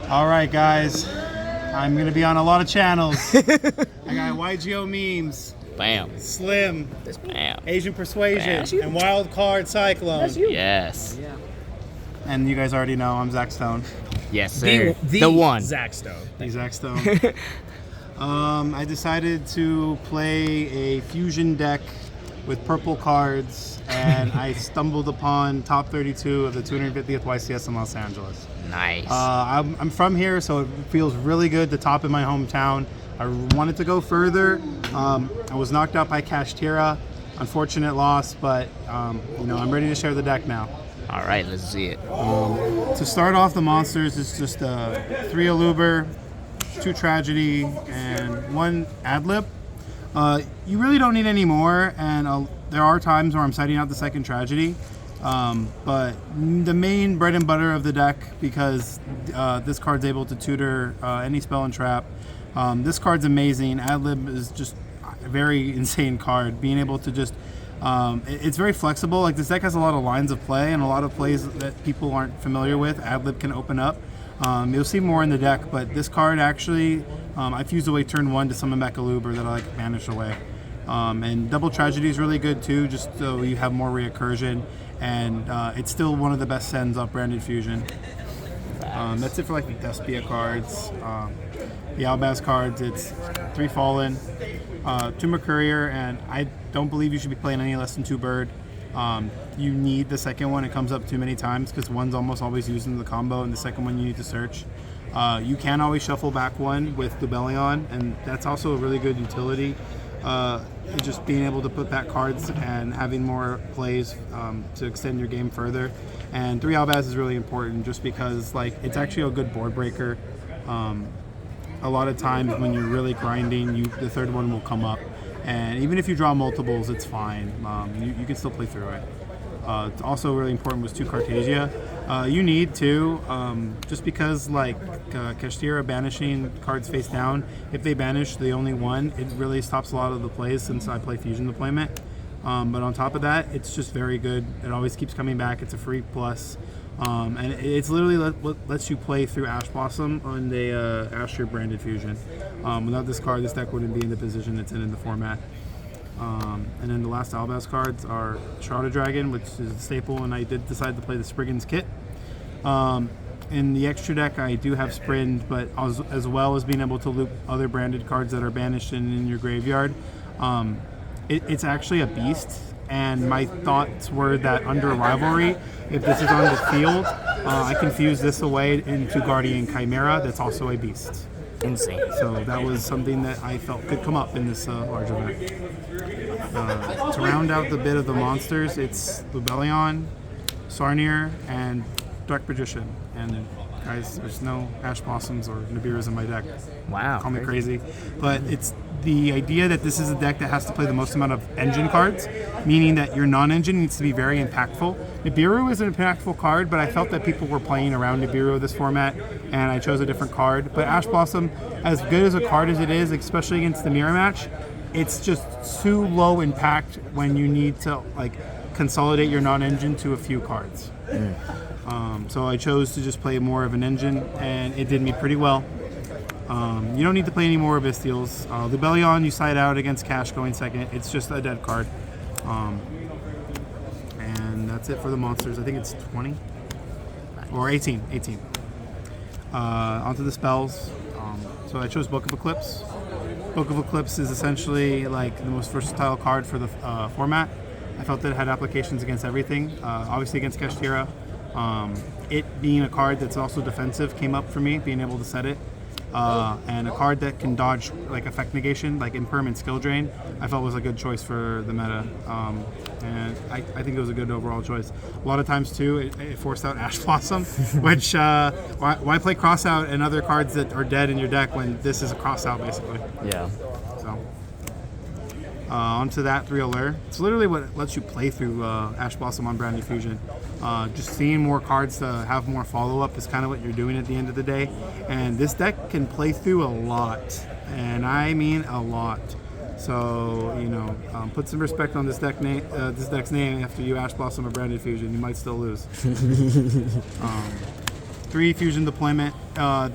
All right, guys. I'm going to be on a lot of channels. I got Yugioh memes, Bam. Slim, Bam. Asian Persuasion, Bam. and Wild Card Cyclone. Yes. Yeah. And you guys already know I'm Zach Stone. Yes, sir. The one. Zach Stone. He's Zach Stone. I decided to play a fusion deck with purple cards, and I stumbled upon top 32 of the 250th YCS in Los Angeles. Nice. I'm from here, so it feels really good to top in my hometown. I wanted to go further. I was knocked out by Kashtira. Unfortunate loss, but I'm ready to share the deck now. All right, let's see it. To start off the monsters, it's just 3 Aluber, 2 Tragedy, and 1 Adlib. You really don't need any more, and there are times where I'm citing out the second Tragedy. But the main bread and butter of the deck, because this card's able to tutor any spell and trap. This card's amazing. Adlib is just a very insane card. Being able to just, it's very flexible. Like, this deck has a lot of lines of play and a lot of plays that people aren't familiar with. Adlib can open up. You'll see more in the deck, but this card actually, I fused away turn 1 to summon back a Luber that I banish away. And Double Tragedy is really good too, just so you have more reoccursion. And it's still one of the best sends off Branded Fusion. That's it for like the Despia cards. The Albaz cards, it's 3 Fallen, 2 Mercurier, and I don't believe you should be playing any less than 2 Bird. You need the second one. It comes up too many times because one's almost always used in the combo, and the second one you need to search. You can always shuffle back one with Dubellion, and that's also a really good utility. Just being able to put back cards and having more plays to extend your game further. And 3 Albaz is really important just because it's actually a good board breaker. A lot of times when you're really grinding, the third one will come up. And even if you draw multiples, it's fine. You can still play through it. Also really important was 2 Cartesia. You need to, just because Kashtira banishing cards face down, if they banish the only one, it really stops a lot of the plays since I play Fusion deployment. But on top of that, it's just very good. It always keeps coming back. It's a free plus. And it's literally what lets you play through Ash Blossom on the Asher Branded Fusion. Without this card, this deck wouldn't be in the position it's in the format. And then the last Albaz cards are Shrouded Dragon, which is a staple, and I did decide to play the Spriggan's Kit. In the extra deck, I do have Sprind, but as well as being able to loop other branded cards that are banished in your graveyard. It's actually a beast, and my thoughts were that under Rivalry, if this is on the field, I can fuse this away into Guardian Chimera, that's also a beast. Insane. So that was something that I felt could come up in this large event. To round out the bit of the monsters, it's Dubellion, Sarnier, and Dark Magician. And guys, there's no Ash Blossoms or Nibiru's in my deck. Wow. Call me crazy. But it's the idea that this is a deck that has to play the most amount of engine cards, meaning that your non-engine needs to be very impactful. Nibiru is an impactful card, but I felt that people were playing around Nibiru this format, and I chose a different card. But Ash Blossom, as good as a card as it is, especially against the mirror match, it's just too low impact when you need to consolidate your non-engine to a few cards. So I chose to just play more of an engine, and it did me pretty well. You don't need to play any more Abystials. Dubellion, you side out against Cash going second. It's just a dead card. And that's it for the monsters. I think it's 20 or 18. Onto the spells. So I chose Book of Eclipse. Book of Eclipse is essentially the most versatile card for the format. I felt that it had applications against everything. Obviously against Kashtira. It being a card that's also defensive came up for me, being able to set it. And a card that can dodge effect negation, impermanent skill drain, I felt was a good choice for the meta. And I think it was a good overall choice. A lot of times too, it forced out Ash Blossom, which why play Crossout and other cards that are dead in your deck when this is a Crossout basically. Yeah. So onto that 3 Allure. It's literally what lets you play through Ash Blossom on Branded Fusion. Just seeing more cards to have more follow-up is kind of what you're doing at the end of the day. And this deck can play through a lot, and I mean a lot. So, put some respect on this deck's name after you Ash Blossom or Branded Fusion. You might still lose. 3 fusion deployment.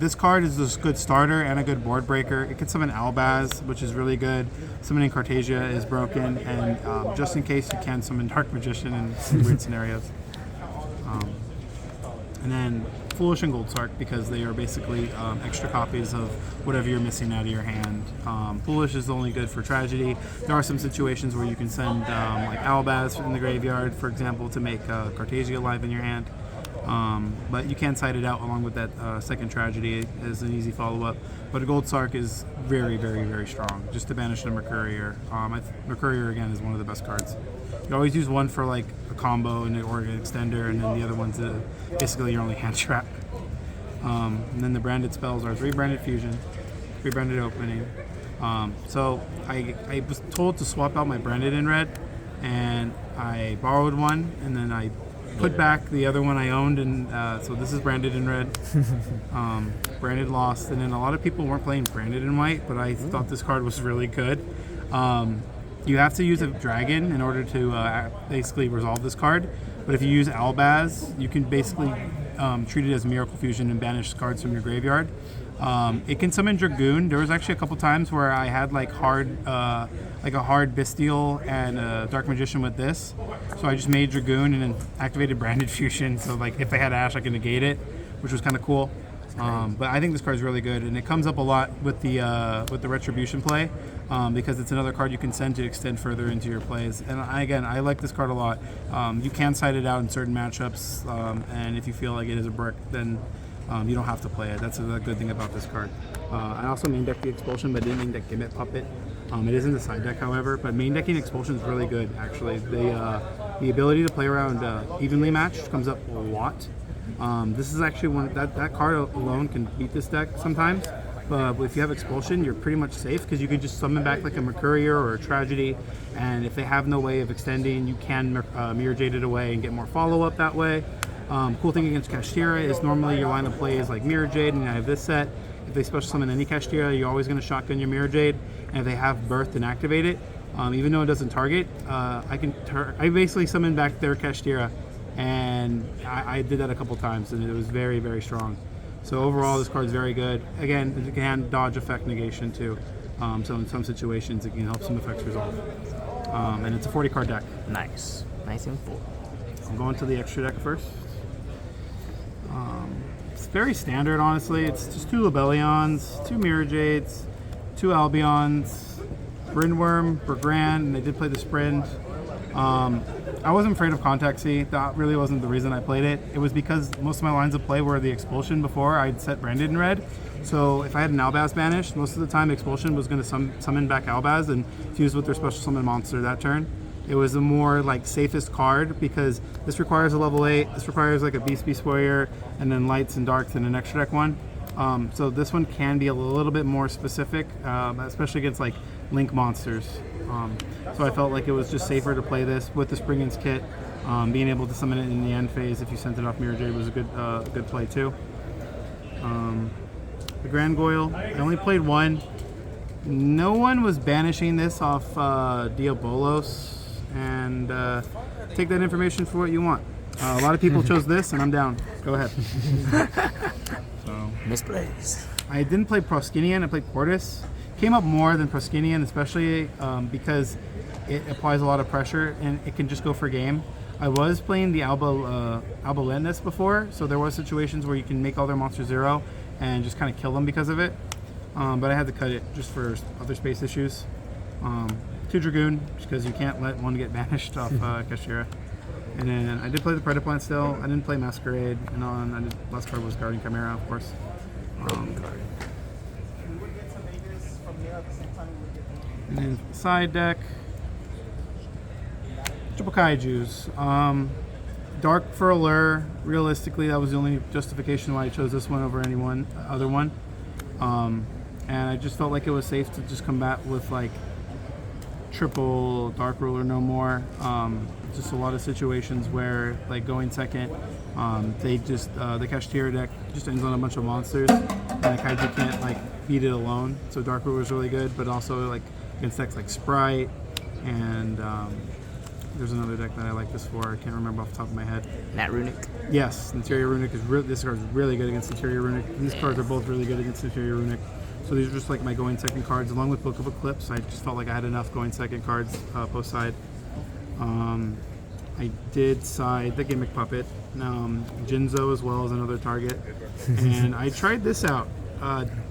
This card is a good starter and a good board breaker. It can summon Albaz, which is really good. Summoning Cartasia is broken, and just in case, you can summon Dark Magician in weird scenarios. And then Foolish and Gold Sark, because they are basically extra copies of whatever you're missing out of your hand. Foolish is only good for Tragedy. There are some situations where you can send like Albaz in the graveyard, for example, to make Cartasia alive in your hand. But you can side it out along with that second Tragedy as an easy follow-up. But a Gold Sark is very, very, very strong, just to banish the Mercurier. Mercurier, again, is one of the best cards. You always use one for like a combo and or an extender, and then the other one's basically your only hand trap. And then the branded spells are 3 branded fusion, 3 branded opening. So I was told to swap out my branded in red, and I borrowed one, and then I put back the other one I owned, and so this is branded in red. Branded lost, and then a lot of people weren't playing branded in white, but I thought this card was really good. You have to use a dragon in order to basically resolve this card, but if you use Albaz, you can basically treat it as Miracle Fusion and banish cards from your graveyard. It can summon Dragoon. There was actually a couple times where I had like a hard Bestial and a Dark Magician with this, so I just made Dragoon and then activated Branded Fusion, so like if I had Ash I can negate it, which was kind of cool. But I think this card is really good, and it comes up a lot with the Retribution play, because it's another card you can send to extend further into your plays. And I like this card a lot. You can side it out in certain matchups, and if you feel like it is a brick, then you don't have to play it. That's a good thing about this card. I also main decked the Expulsion, but didn't main deck Gimmet Puppet. It is in the side deck, however, but main decking Expulsion is really good, actually. The ability to play around evenly matched comes up a lot. This is actually one that card alone can beat this deck sometimes. But if you have Expulsion, you're pretty much safe, because you can just summon back like a Mercurier or a Tragedy, and if they have no way of extending, you can Mirror Jade it away and get more follow-up that way. Cool thing against Kashtira is normally your line of play is like Mirror Jade, and I have this set. If they special summon any Kashtira, you're always going to shotgun your Mirror Jade, and if they have Birth and activate it, even though it doesn't target, I basically summon back their Kashtira, and I did that a couple times, and it was very, very strong. So overall, this card is very good. Again, it can dodge effect negation too. So in some situations, it can help some effects resolve. And it's a 40 card deck. Nice. Nice and full. I'm going to the extra deck first. It's very standard, honestly. It's just 2 Lebellions, 2 Mirror Jades, 2 Albions, Brindworm, Bergrand, and they did play the Sprint. I wasn't afraid of Contact C. That really wasn't the reason I played it. It was because most of my lines of play were the Expulsion before I'd set Branded in red. So if I had an Albaz banished, most of the time Expulsion was going to summon back Albaz and fuse with their special summon monster that turn. It was the more like safest card, because this requires a level 8, this requires like a Beast Warrior, and then lights and darks and an extra deck one. So this one can be a little bit more specific, especially against like Link monsters. So I felt like it was just safer to play this with the Springens kit. Being able to summon it in the end phase if you sent it off Mirror Jade was a good play too. The Grand Goyle, I only played one. No one was banishing this off Diabolos, and take that information for what you want. A lot of people chose this, and I'm down. Go ahead. So, Misplays. I didn't play Proskinian, I played Portis. Came up more than Proskinian, especially because it applies a lot of pressure and it can just go for game. I was playing the Albalentus before, so there was situations where you can make all their monsters 0 and just kind of kill them because of it. But I had to cut it just for other space issues. 2 Dragoon, just because you can't let one get banished off Kashtira. And then I did play the Predaplant still. I didn't play Masquerade, and last card was Guardian Chimera, of course. And then side deck, triple Kaijus. Dark for Allure. Realistically, that was the only justification why I chose this one over any other one. And I just felt like it was safe to just combat with like triple Dark Ruler no more. Just a lot of situations where like going second, they just the Kashtira deck just ends on a bunch of monsters, and the Kaiju can't like beat it alone. So Dark Ruler is really good, but also like against decks like Sprite and There's another deck that I like this for. I can't remember off the top of my head. Nat Runic. Yes, Interior Runic is this card's really good against Interior Runic. These cards are both really good against Interior Runic. So these are just like my going second cards, along with Book of Eclipse. I just felt like I had enough going second cards post side. I did side the Gimmick Puppet, Jinzo as well as another target, and I tried this out.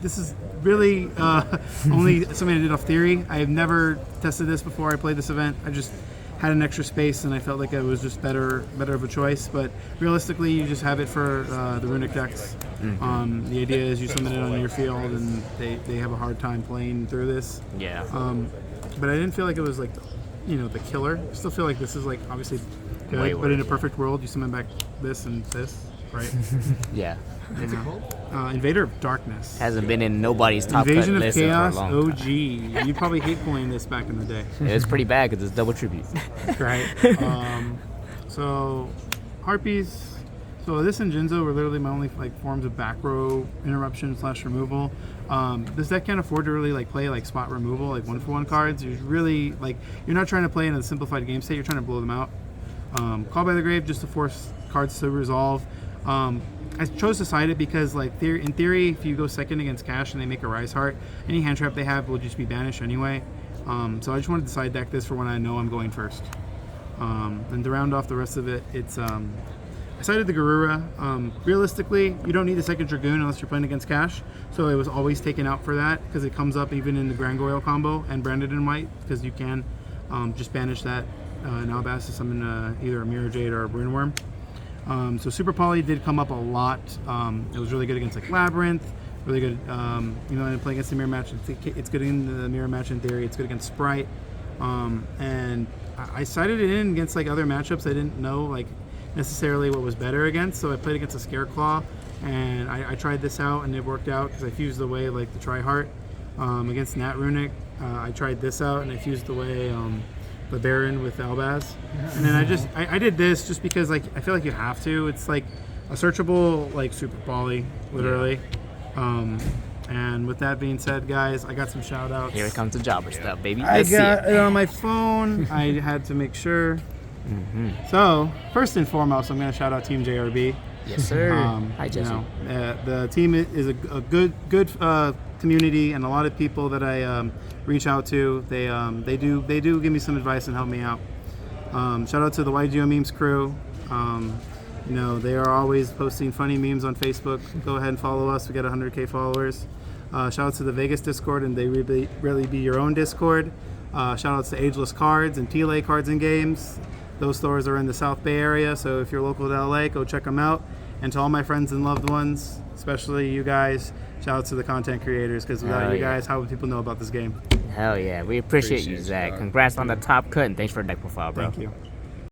This is really only something I did off theory. I have never tested this before I played this event. I just had an extra space and I felt like it was just better of a choice. But realistically, you just have it for the Runic decks. The idea is you summon it on your field and they have a hard time playing through this. Yeah. But I didn't feel like it was like, the killer. I still feel like this is like obviously good, Way but in a worse. perfect world, you summon back this and this, right? Yeah. Invader of Darkness. Hasn't been in nobody's top Invasion cut of list Chaos for a long OG. time. You'd probably hate playing this back in the day, It's pretty bad because it's double tribute. right? So Harpies. So this and Jinzo were literally my only forms of back row interruption / removal. This deck can't afford to really play spot removal, 1-for-1 cards. You're really you're not trying to play in a simplified game state. You're trying to blow them out. Call by the Grave just to force cards to resolve. I chose to side it because in theory, if you go second against Cash and they make a Rise Heart, any hand trap they have will just be banished anyway. So I just wanted to side deck this for when I know I'm going first. And to round off the rest of it, it's I sided the Garura. Realistically, you don't need a second Dragoon unless you're playing against Cash, so it was always taken out for that because it comes up even in the Grand Goyle combo and Branded in White because you can just banish that in Albaz to summon either a Mirror Jade or a Brune Worm. So Super Poly did come up a lot. It was really good against Labyrinth, really good. And play against the mirror match. It's good in the mirror match in theory. It's good against Sprite, and I sided it in against other matchups I didn't know necessarily what was better against. So I played against a Scareclaw, and I tried this out, and it worked out because I fused away the Tri-Heart against Nat Runic. I tried this out, and I fused away the Baron with Albaz, and then I did this just because I feel like you have to. It's a searchable Super Poly, literally. And with that being said, guys, I got some shout outs. Here comes the jobber stuff, baby. I Let's see got it. it on my phone. I had to make sure. So first and foremost, I'm going to shout out Team JRB. Yes, sir. Hi, Jesse. The team is a good community, and a lot of people that I reach out to. They do give me some advice and help me out. Shout out to the Yugioh memes crew. They are always posting funny memes on Facebook. Go ahead and follow us. We got 100K followers. Shout out to the Vegas Discord, and they really be your own Discord. Shout outs to Ageless Cards and Pele Cards and Games. Those stores are in the South Bay area, so if you're local to LA, go check them out. And to all my friends and loved ones, especially you guys, shout out to the content creators, because without you guys, how would people know about this game? Hell yeah. We appreciate you, Zach. Congrats on the top cut, and thanks for the deck profile, bro. Thank you.